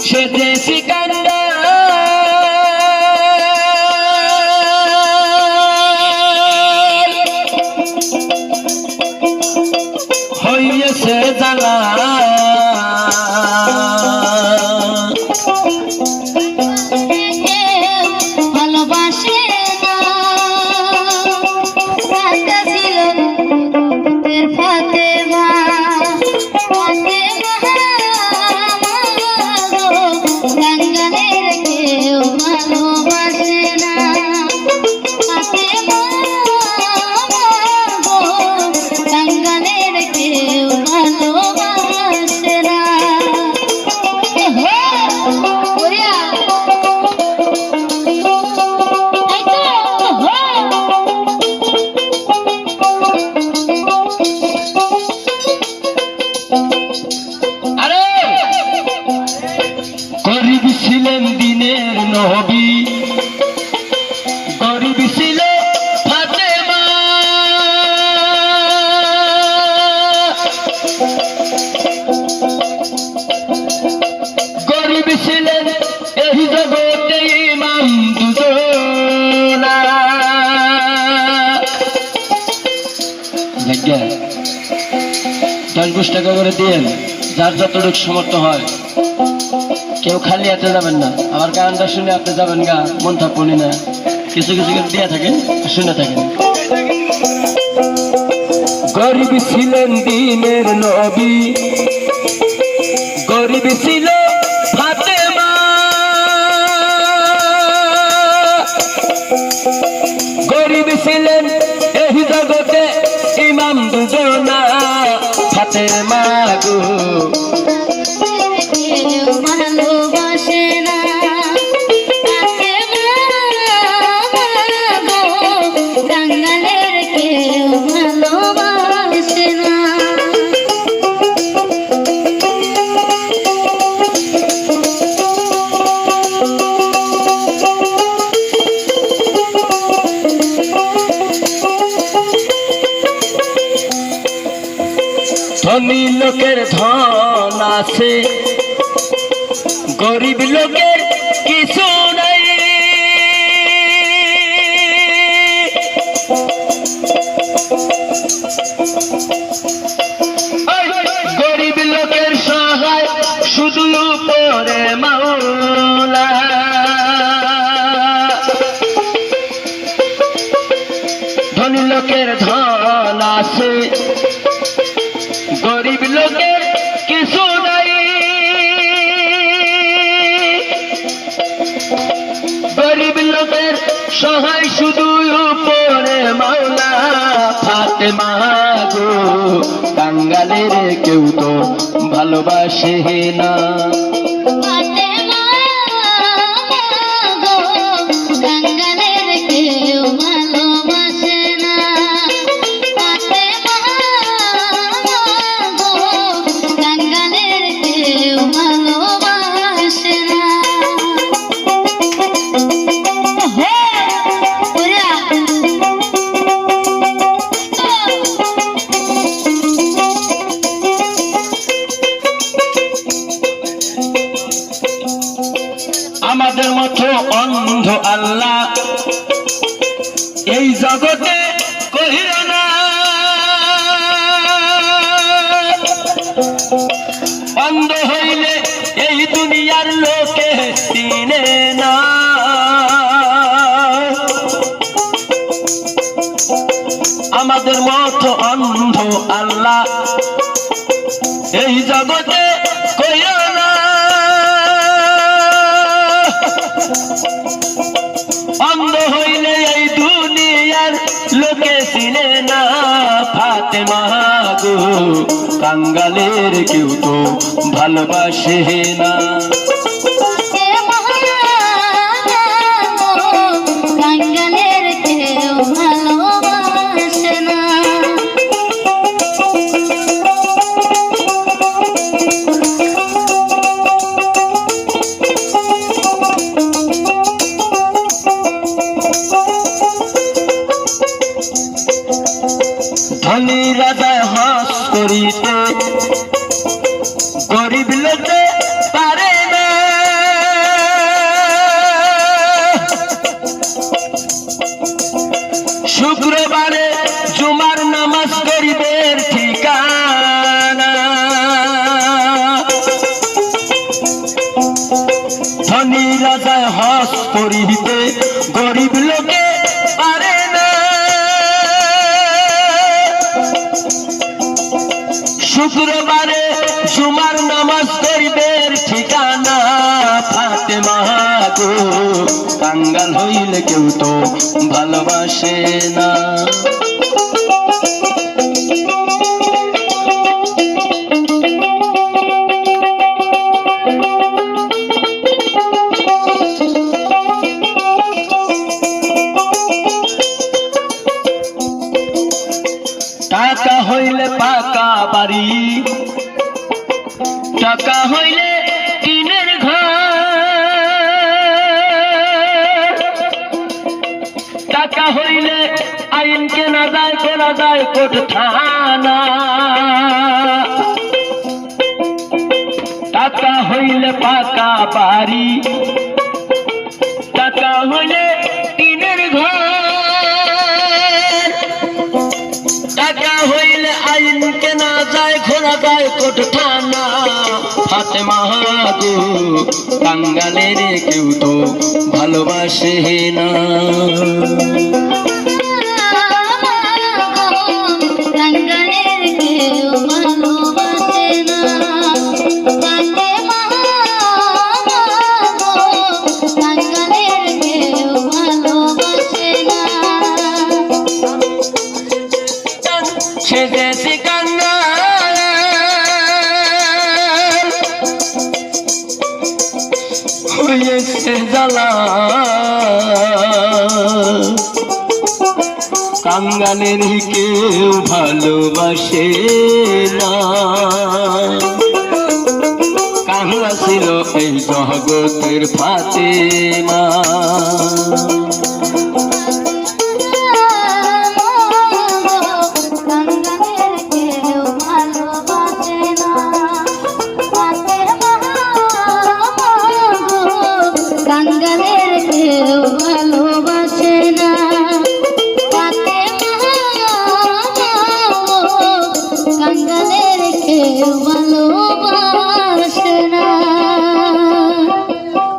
সে যে সিকান্দার হইয়াছে জ্বালা ভালোবাসে না ফাতেমা গঙ্গানের কেউ ভালোবাসে না গঙ্গানের কেউ ভালোবাসে না গরিব ছিলেন দিনের নবী গরিব ছিল ফাতেমা গরিব ছিলেন এই জগতে ইমাম দুজনা 10-20 টাকা করে দিয়েন যার যতটুকু সমর্থ হয় কেউ খালি হাতে যাবেন না আমার গানটা শুনে আপনি যাবেন গা মন থাকুনি না কিছু কিছু করে দিয়ে থাকেন শুনে থাকেন গরিব ছিলেন দিনের নবী গরিব ছিল ফাতেমা গরিব ছিলেন এই জগতে ইমাম দুজনা ফাতেমা গো ভালোবাসে না গঙ্গানের কেউ ভালোবাসে না ধনী লোকের ধন আছে গরিব লোকের কিছু নাই গরিব লোকের সহায় শুধু উপরে মাওলা ধনী লোকের ধন আছে গরিব লোকের কিছু নাই গরিব লোকের সহায় শুধু উপরে মাওলা ফাতেমা গো কাঙ্গালের কেউ তো ভালোবাসে না গঙ্গানের কেউ ভালোবাসে না গঙ্গানের কেউ ভালোবাসে না আমাদের মতো অন্ধ আল্লাহ এই জগতে কহিল না অন্ধ হইলে এই দুনিয়ার লোকে চিনে না আমাদের মতো অন্ধ আল্লাহ এই জগতে কহিল না অন্ধ হইলে এই দুনিয়ার লোকে চিনে না ফাতেমা গো কাঙ্গালের কেউ তো ভালোবাসে না গঙ্গানের কেউ ভালোবাসে না ধনী রাজা হস করিতে গরিব লোকে পারে না শুক্রবারে জুমার নামাজ করিবের ঠিকানা ফাতেমা গো, কাঙ্গাল হইলে কেউ তো ভালোবাসে না। টাকা হইলে পাকা বাড়ি, টাকা হইলে টিনের ঘর, টাকা হইলে আইন কেনা যায় করা যায় কোর্ট থানা, টাকা হইলে পাকা বাড়ি, টাকা হইলে টিনের ঘর, টাকা হইলে আইন কেনা যায় ঘোরা যায় কোর্ট থানা। ফাতেমা গো, কাঙ্গালের কেউ তো ভালোবাসে না। কাঙ্গালের কেউ ভালোবাসে না। ফাতেমা গো, কাঙ্গালের কেউ ভালোবাসে না। সে দেশে কাঙ্গাল হয়েছে জ্বালা, কাঙ্গালের কেউ ভালোবাসে না। কাঙ্গাল ছিল এই জগতের ফাতেমা।